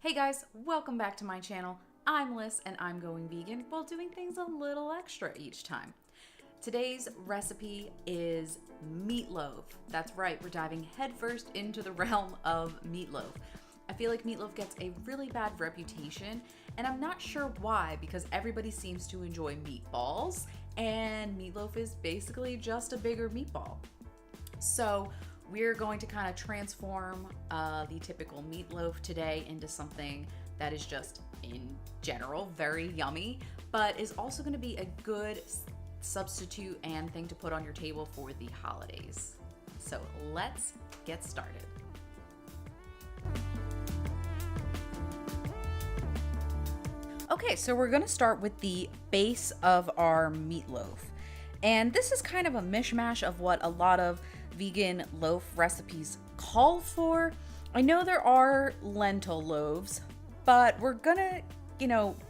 Hey guys, welcome back to my channel. I'm Liz and I'm going vegan while doing things a little extra each time. Today's recipe is meatloaf. That's right, we're diving headfirst into the realm of meatloaf. I feel like meatloaf gets a really bad reputation, and I'm not sure why, because everybody seems to enjoy meatballs, and meatloaf is basically just a bigger meatball. So we're going to kind of transform the typical meatloaf today into something that is just, in general, very yummy, but is also going to be a good substitute and thing to put on your table for the holidays. So let's get started. Okay, so we're going to start with the base of our meatloaf. And this is kind of a mishmash of what a lot of vegan loaf recipes call for. I know there are lentil loaves, but we're gonna,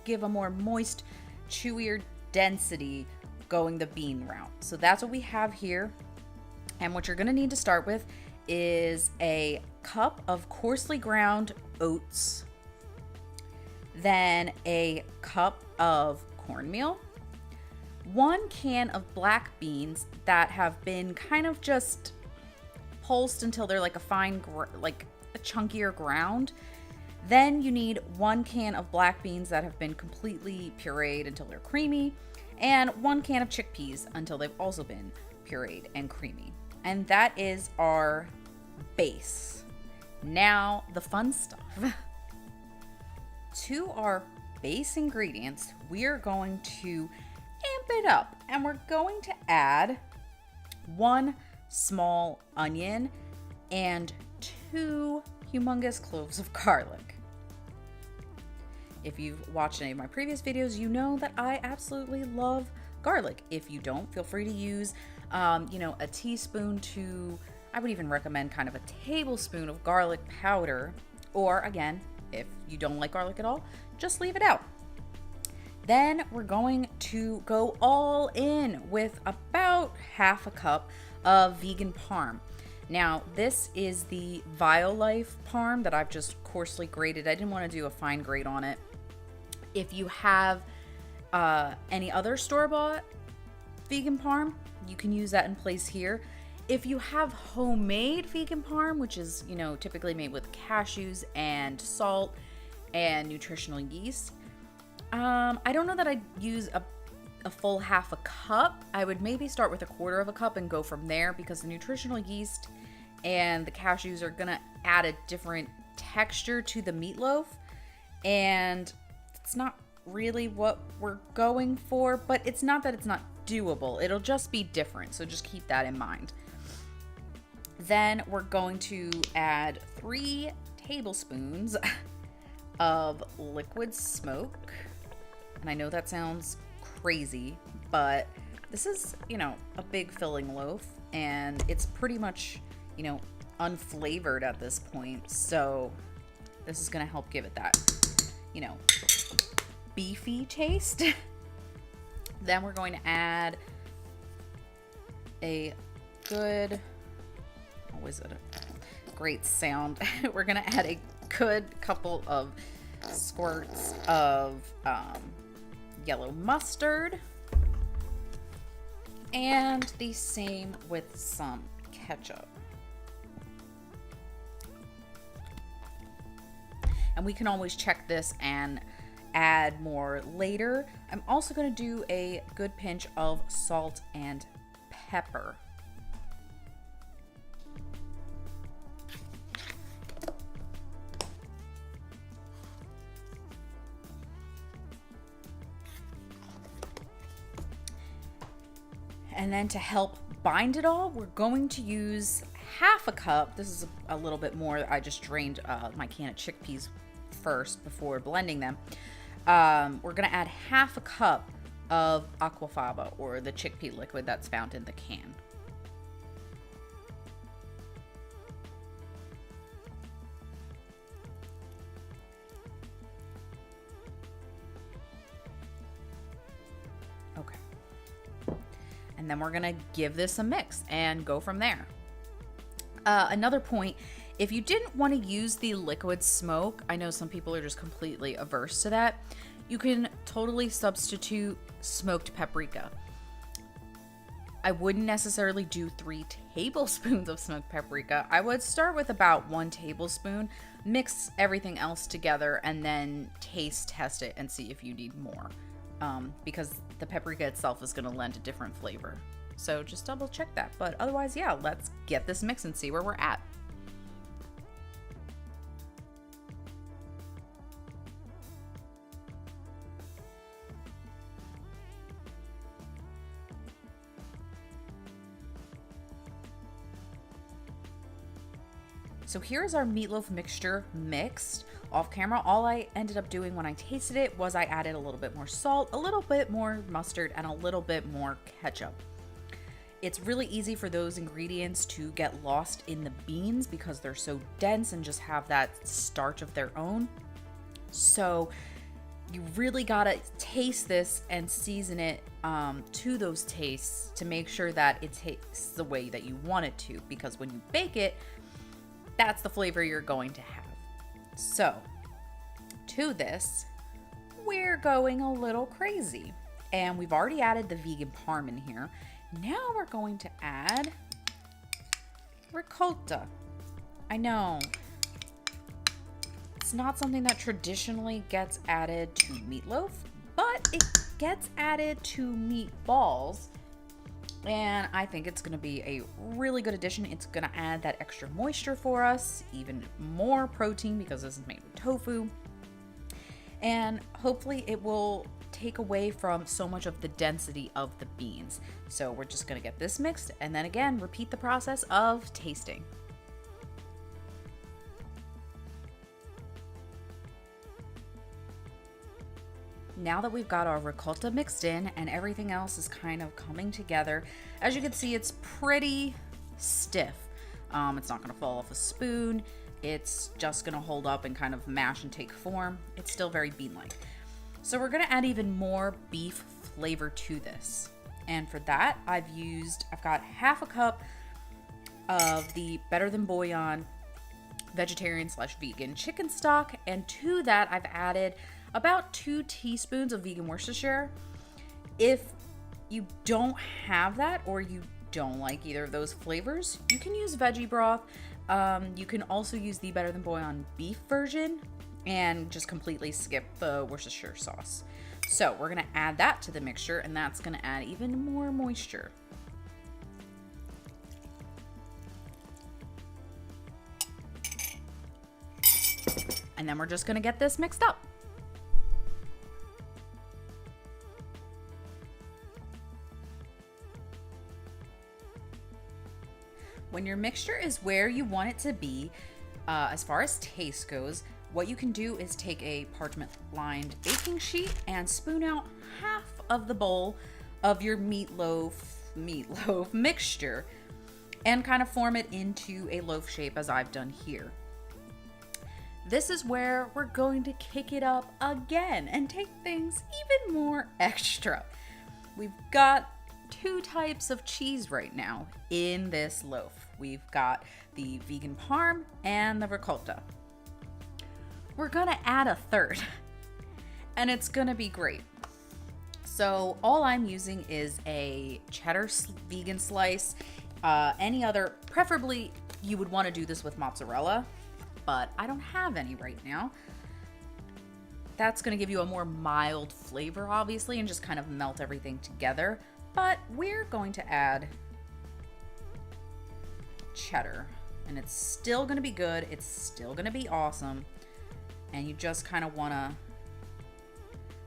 give a more moist, chewier density going the bean route. So that's what we have here. And what you're gonna need to start with is a cup of coarsely ground oats, then a cup of cornmeal, 1 can of black beans that have been kind of just pulsed until they're like a fine, like a chunkier ground. Then you need 1 can of black beans that have been completely pureed until they're creamy, and 1 can of chickpeas until they've also been pureed and creamy. And that is our base. Now, the fun stuff. To our base ingredients, we are going to amp it up, and we're going to add 1 small onion and 2 humongous cloves of garlic. If you've watched any of my previous videos, you know that I absolutely love garlic. If you don't, feel free to use, a teaspoon to, I would even recommend kind of a tablespoon of garlic powder. Or again, if you don't like garlic at all, just leave it out. Then we're going to go all in with about half a cup of vegan parm. Now, this is the VioLife parm that I've just coarsely grated. I didn't want to do a fine grate on it. If you have any other store-bought vegan parm, you can use that in place here. If you have homemade vegan parm, which is, typically made with cashews and salt and nutritional yeast, I don't know that I'd use a full half a cup. I would maybe start with 1/4 of a cup and go from there, because the nutritional yeast and the cashews are gonna add a different texture to the meatloaf, and it's not really what we're going for, but it's not that it's not doable. It'll just be different, so just keep that in mind. Then we're going to add 3 tablespoons of liquid smoke. And I know that sounds crazy, but this is, a big filling loaf, and it's pretty much, unflavored at this point. So this is going to help give it that, beefy taste. Then we're going to add a good, always a great sound. We're going to add a good couple of squirts of yellow mustard, and the same with some ketchup. And we can always check this and add more later. I'm also going to do a good pinch of salt and pepper. And then to help bind it all, we're going to use half a cup. This is a little bit more. I just drained my can of chickpeas first before blending them. We're going to add half a cup of aquafaba, or the chickpea liquid that's found in the can. Okay. And then we're gonna give this a mix and go from there. Another point If you didn't want to use the liquid smoke, I know some people are just completely averse to that, you can totally substitute smoked paprika. I wouldn't necessarily do 3 tablespoons of smoked paprika. I would start with about 1 tablespoon, mix everything else together, and then taste test it and see if you need more. Because the paprika itself is going to lend a different flavor. So just double check that. But otherwise, yeah, let's get this mix and see where we're at. So here's our meatloaf mixture mixed. Off camera, all I ended up doing when I tasted it was I added a little bit more salt, a little bit more mustard, and a little bit more ketchup. It's really easy for those ingredients to get lost in the beans because they're so dense and just have that starch of their own. So you really gotta taste this and season it to those tastes to make sure that it tastes the way that you want it to, because when you bake it, that's the flavor you're going to have. So, to this, we're going a little crazy. And we've already added the vegan parm in here. Now we're going to add ricotta. I know, it's not something that traditionally gets added to meatloaf, but it gets added to meatballs. And I think it's going to be a really good addition. It's going to add that extra moisture for us, even more protein because this is made with tofu. And hopefully it will take away from so much of the density of the beans. So we're just going to get this mixed and then again, repeat the process of tasting. Now that we've got our ricotta mixed in and everything else is kind of coming together, as you can see, it's pretty stiff. It's not going to fall off a spoon. It's just going to hold up and kind of mash and take form. It's still very bean-like. So we're going to add even more beef flavor to this. And for that, I've got half a cup of the Better Than Bouillon vegetarian/vegan chicken stock. And to that, I've added about 2 teaspoons of vegan Worcestershire. If you don't have that or you don't like either of those flavors, you can use veggie broth. You can also use the Better Than Bouillon beef version and just completely skip the Worcestershire sauce. So we're gonna add that to the mixture and that's gonna add even more moisture. And then we're just gonna get this mixed up. When your mixture is where you want it to be, as far as taste goes, what you can do is take a parchment-lined baking sheet and spoon out half of the bowl of your meatloaf mixture and kind of form it into a loaf shape as I've done here. This is where we're going to kick it up again and take things even more extra. We've got 2 types of cheese right now in this loaf. We've got the vegan parm and the ricotta. We're gonna add a third and it's gonna be great. So all I'm using is a cheddar vegan slice. Any other, preferably you would want to do this with mozzarella, but I don't have any right now. That's gonna give you a more mild flavor, obviously, and just kind of melt everything together. But we're going to add cheddar and it's still going to be good. It's still going to be awesome. And you just kind of want to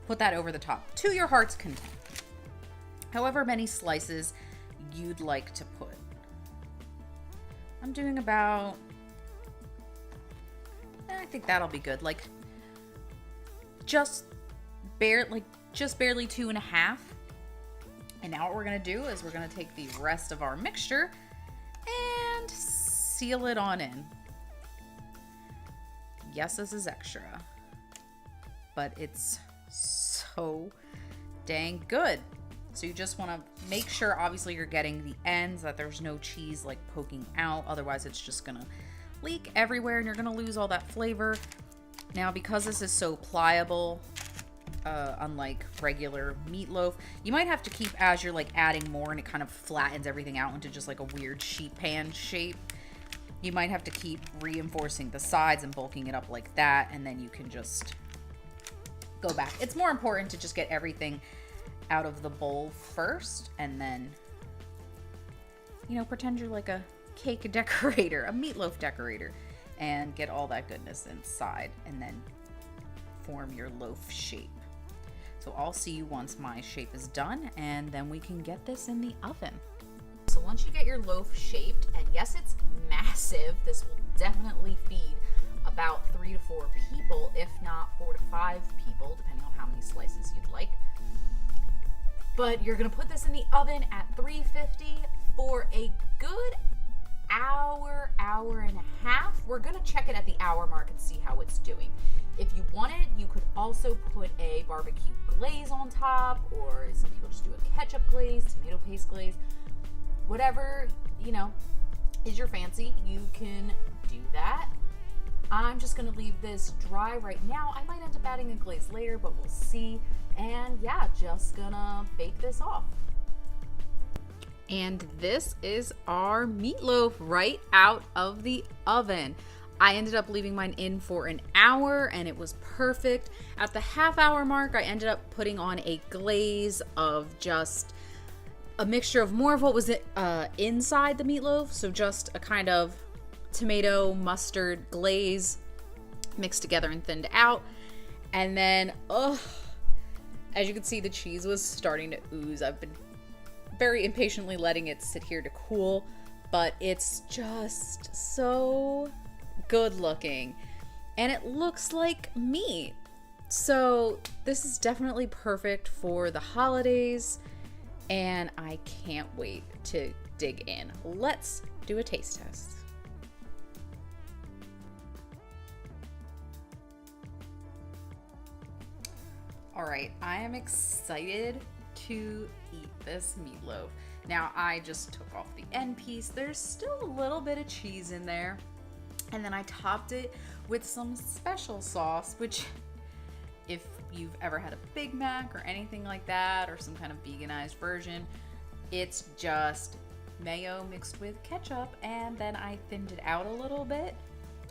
put that over the top to your heart's content. However many slices you'd like to put. I'm doing about, I think that'll be good. Like just barely 2.5. And now what we're gonna do is we're gonna take the rest of our mixture and seal it on in. Yes, this is extra, but it's so dang good. So you just wanna make sure, obviously, you're getting the ends, that there's no cheese like poking out. Otherwise, it's just gonna leak everywhere and you're gonna lose all that flavor. Now, because this is so pliable, unlike regular meatloaf, you might have to keep, as you're like adding more and it kind of flattens everything out into just like a weird sheet pan shape, you might have to keep reinforcing the sides and bulking it up like that, and then you can just go back. It's more important to just get everything out of the bowl first, and then, you know, pretend you're like a cake decorator, a meatloaf decorator, and get all that goodness inside, and then form your loaf shape. So I'll see you once my shape is done, and then we can get this in the oven. So once you get your loaf shaped, and yes, it's massive, this will definitely feed about 3 to 4 people, if not 4 to 5 people, depending on how many slices you'd like. But you're gonna put this in the oven at 350 for a good hour, hour and a half. We're gonna check it at the hour mark and see how it's doing. If you wanted, you could also put a barbecue glaze on top, or some people just do a ketchup glaze, tomato paste glaze, whatever, you know, is your fancy, you can do that. I'm just gonna leave this dry right now. I might end up adding a glaze later, but we'll see. And yeah, just gonna bake this off. And this is our meatloaf right out of the oven. I ended up leaving mine in for an hour and it was perfect. At the half-hour mark, I ended up putting on a glaze of just a mixture of more of what was inside the meatloaf. So just a kind of tomato mustard glaze mixed together and thinned out. And then, as you can see, the cheese was starting to ooze. I've been very impatiently letting it sit here to cool, but it's just so good looking and it looks like meat. So this is definitely perfect for the holidays and I can't wait to dig in. Let's do a taste test. All right, I am excited to eat this meatloaf. Now, I just took off the end piece. There's still a little bit of cheese in there. And then I topped it with some special sauce, which if you've ever had a Big Mac or anything like that, or some kind of veganized version, it's just mayo mixed with ketchup, and then I thinned it out a little bit.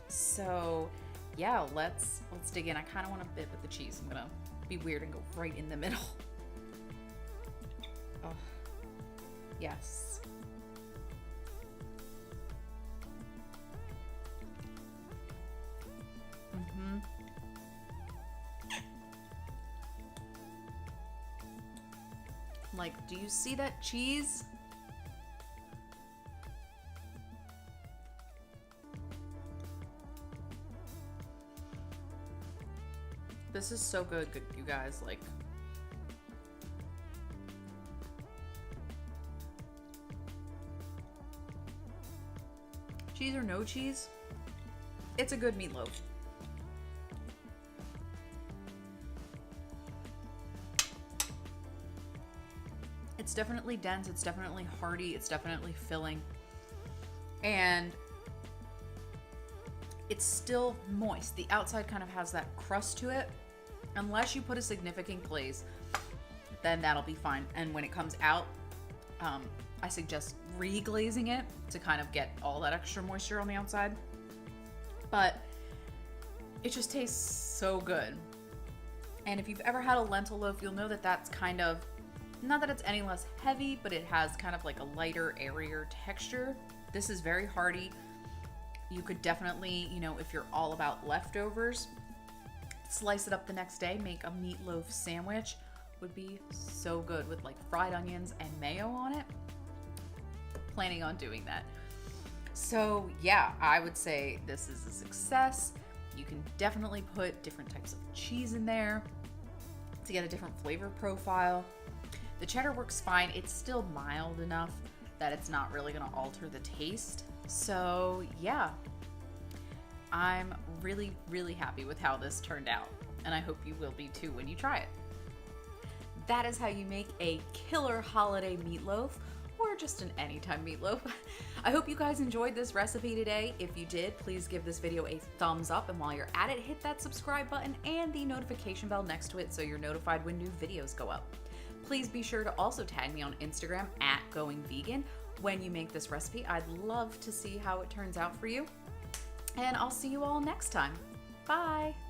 So yeah, let's dig in. I kind of want to bit with the cheese. I'm gonna be weird and go right in the middle. Oh, yes. Like, do you see that cheese? This is so good, you guys. Like, cheese or no cheese, it's a good meatloaf. It's definitely dense, it's definitely hearty, it's definitely filling, and it's still moist. The outside kind of has that crust to it. Unless you put a significant glaze, then that'll be fine. And when it comes out, I suggest re-glazing it to kind of get all that extra moisture on the outside. But it just tastes so good. And if you've ever had a lentil loaf, you'll know that that's kind of, not that it's any less heavy, but it has kind of like a lighter, airier texture. This is very hearty. You could definitely, you know, if you're all about leftovers, slice it up the next day, make a meatloaf sandwich. Would be so good with like fried onions and mayo on it. Planning on doing that. So yeah, I would say this is a success. You can definitely put different types of cheese in there to get a different flavor profile. The cheddar works fine. It's still mild enough that it's not really gonna alter the taste. So yeah, I'm really, really happy with how this turned out. And I hope you will be too when you try it. That is how you make a killer holiday meatloaf or just an anytime meatloaf. I hope you guys enjoyed this recipe today. If you did, please give this video a thumbs up, and while you're at it, hit that subscribe button and the notification bell next to it so you're notified when new videos go up. Please be sure to also tag me on Instagram at goingvegan when you make this recipe. I'd love to see how it turns out for you. And I'll see you all next time. Bye!